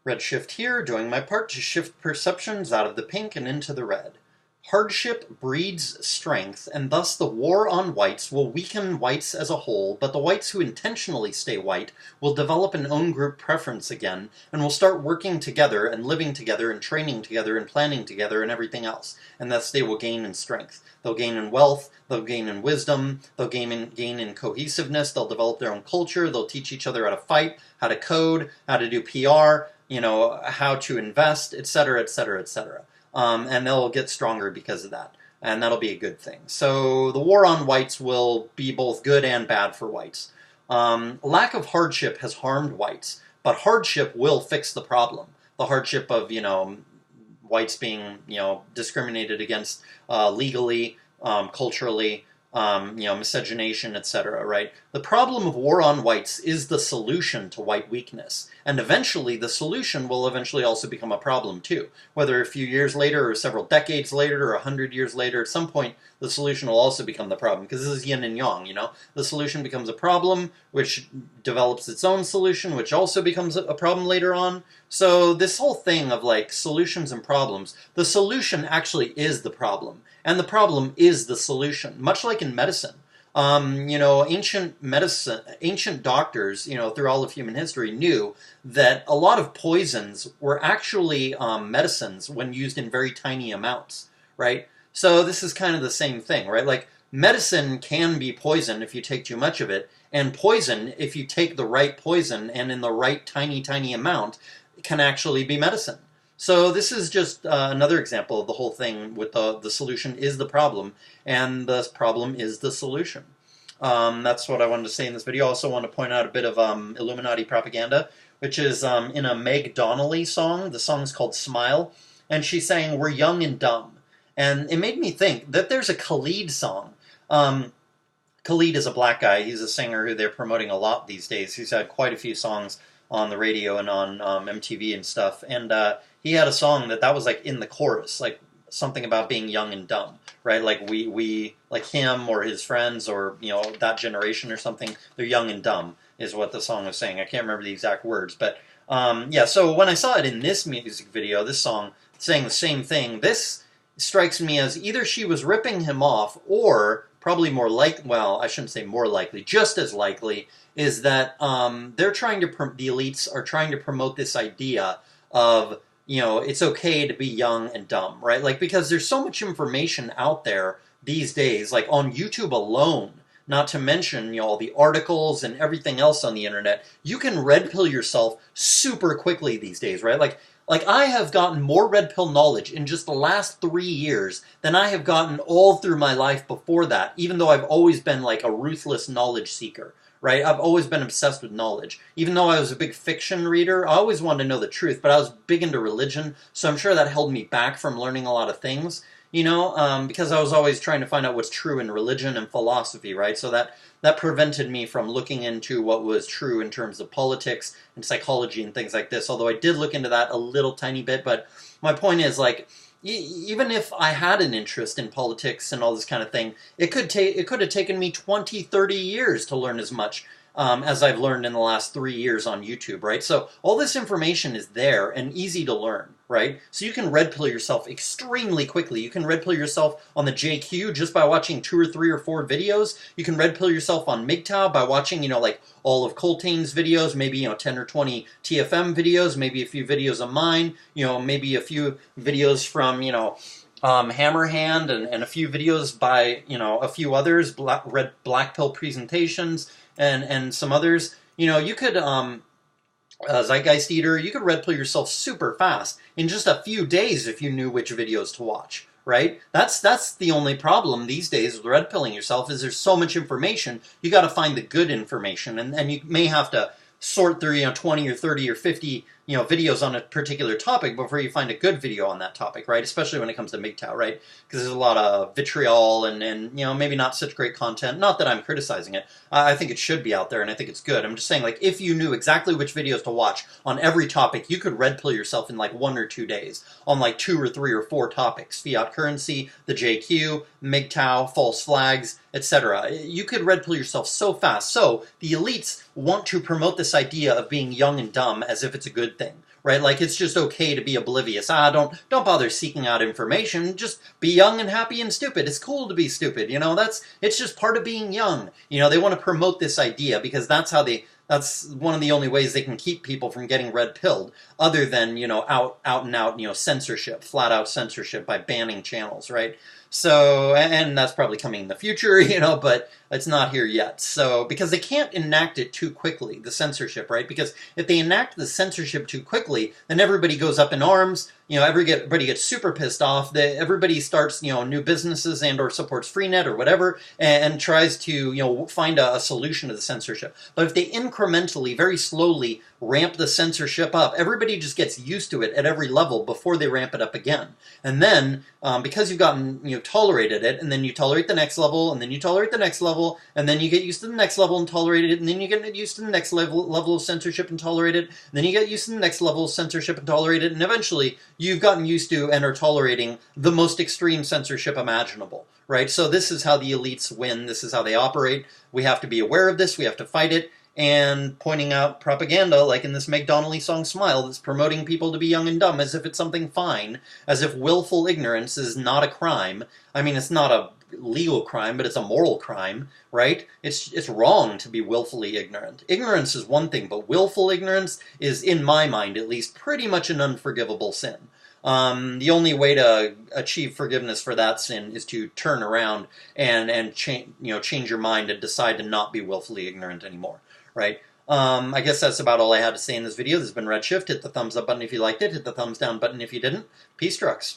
Redshift here, doing my part to shift perceptions out of the pink and into the red. Hardship breeds strength, and thus the war on whites will weaken whites as a whole, but the whites who intentionally stay white will develop an own group preference again, and will start working together, and living together, and training together, and planning together, and everything else, and thus they will gain in strength. They'll gain in wealth, they'll gain in wisdom, they'll gain in cohesiveness, they'll develop their own culture, they'll teach each other how to fight, how to code, how to do PR, how to invest, etc., etc., etc. And they'll get stronger because of that. And that'll be a good thing. So the war on whites will be both good and bad for whites. Lack of hardship has harmed whites, but hardship will fix the problem. The hardship of, whites being, discriminated against legally, culturally, miscegenation, etc., right? The problem of war on whites is the solution to white weakness. And eventually, the solution will eventually also become a problem too. Whether a few years later, or several decades later, or 100 years later, at some point, the solution will also become the problem. Because this is yin and yang, The solution becomes a problem, which develops its own solution, which also becomes a problem later on. So this whole thing of solutions and problems, the solution actually is the problem. And the problem is the solution, much like in medicine. Ancient doctors, through all of human history, knew that a lot of poisons were actually medicines when used in very tiny amounts, right? So this is kind of the same thing, right? Medicine can be poison if you take too much of it, and poison, if you take the right poison and in the right tiny amount, can actually be medicine. So this is just another example of the whole thing with the solution is the problem, and the problem is the solution. That's what I wanted to say in this video. I also want to point out a bit of Illuminati propaganda, which is in a Meg Donnelly song. The song is called Smile, and she's saying, "We're young and dumb." And it made me think that there's a Khalid song. Khalid is a black guy. He's a singer who they're promoting a lot these days. He's had quite a few songs on the radio and on MTV and stuff. And he had a song that was in the chorus, something about being young and dumb, right? We like him or his friends or that generation or something. They're young and dumb is what the song was saying. I can't remember the exact words, but yeah. So when I saw it in this music video, this song saying the same thing, this strikes me as either she was ripping him off, or probably more I shouldn't say more likely, just as likely, is that they're trying to the elites are trying to promote this idea of it's okay to be young and dumb, right? Because there's so much information out there these days, on YouTube alone, not to mention all the articles and everything else on the internet. You can red pill yourself super quickly these days, right? I have gotten more red pill knowledge in just the last 3 years than I have gotten all through my life before that, even though I've always been a ruthless knowledge seeker, right? I've always been obsessed with knowledge. Even though I was a big fiction reader, I always wanted to know the truth, but I was big into religion, so I'm sure that held me back from learning a lot of things, because I was always trying to find out what's true in religion and philosophy, right? So that prevented me from looking into what was true in terms of politics and psychology and things like this, although I did look into that a little tiny bit. But my point is, even if I had an interest in politics and all this kind of thing, it could have taken me 20, 30 years to learn as much as I've learned in the last 3 years on YouTube, right? So all this information is there and easy to learn, right? So you can red pill yourself extremely quickly. You can red pill yourself on the JQ just by watching 2 or 3 or 4 videos. You can red pill yourself on MGTOW by watching, all of Coltane's videos, maybe, 10 or 20 TFM videos, maybe a few videos of mine, maybe a few videos from, Hammerhand and a few videos by, a few others, black pill presentations, and some others. You could, Zeitgeist Eater, you could red pill yourself super fast in just a few days if you knew which videos to watch, right? That's the only problem these days with red pilling yourself, is there's so much information, you got to find the good information, and you may have to sort through 20 or 30 or 50 videos on a particular topic before you find a good video on that topic, right? Especially when it comes to MGTOW, right? Because there's a lot of vitriol and maybe not such great content. Not that I'm criticizing it. I think it should be out there, and I think it's good. I'm just saying, if you knew exactly which videos to watch on every topic, you could red pill yourself in 1 or 2 days on 2 or 3 or 4 topics: fiat currency, the JQ, MGTOW, false flags, etc. You could red pill yourself so fast. So the elites want to promote this idea of being young and dumb as if it's a good thing, right? Like it's just okay to be oblivious. Don't bother seeking out information. Just be young and happy and stupid. It's cool to be stupid. It's just part of being young. They want to promote this idea because that's one of the only ways they can keep people from getting red pilled, other than out and out censorship, flat out censorship by banning channels, right? So, and that's probably coming in the future, but it's not here yet. So, because they can't enact it too quickly, the censorship, right? Because if they enact the censorship too quickly, then everybody goes up in arms. Everybody gets super pissed off. Everybody starts, new businesses and or supports Freenet or whatever, and tries to, find a solution to the censorship. But if they incrementally, very slowly ramp the censorship up, everybody just gets used to it at every level before they ramp it up again. And then, because you've gotten, tolerated it, and then you tolerate the next level, and then you tolerate the next level, and then you get used to the next level and tolerate it, and then you get used to the next level of censorship and tolerate it, and then you get used to the next level of censorship and tolerate it, and eventually you've gotten used to and are tolerating the most extreme censorship imaginable, right? So this is how the elites win. This is how they operate. We have to be aware of this. We have to fight it. And pointing out propaganda, like in this Meg Donnelly song Smile, that's promoting people to be young and dumb as if it's something fine, as if willful ignorance is not a crime. I mean, it's not a legal crime, but it's a moral crime, right? It's wrong to be willfully ignorant. Ignorance is one thing, but willful ignorance is, in my mind at least, pretty much an unforgivable sin. The only way to achieve forgiveness for that sin is to turn around and change your mind and decide to not be willfully ignorant anymore, right? I guess that's about all I had to say in this video. This has been Redshift. Hit the thumbs up button if you liked it. Hit the thumbs down button if you didn't. Peace, trucks.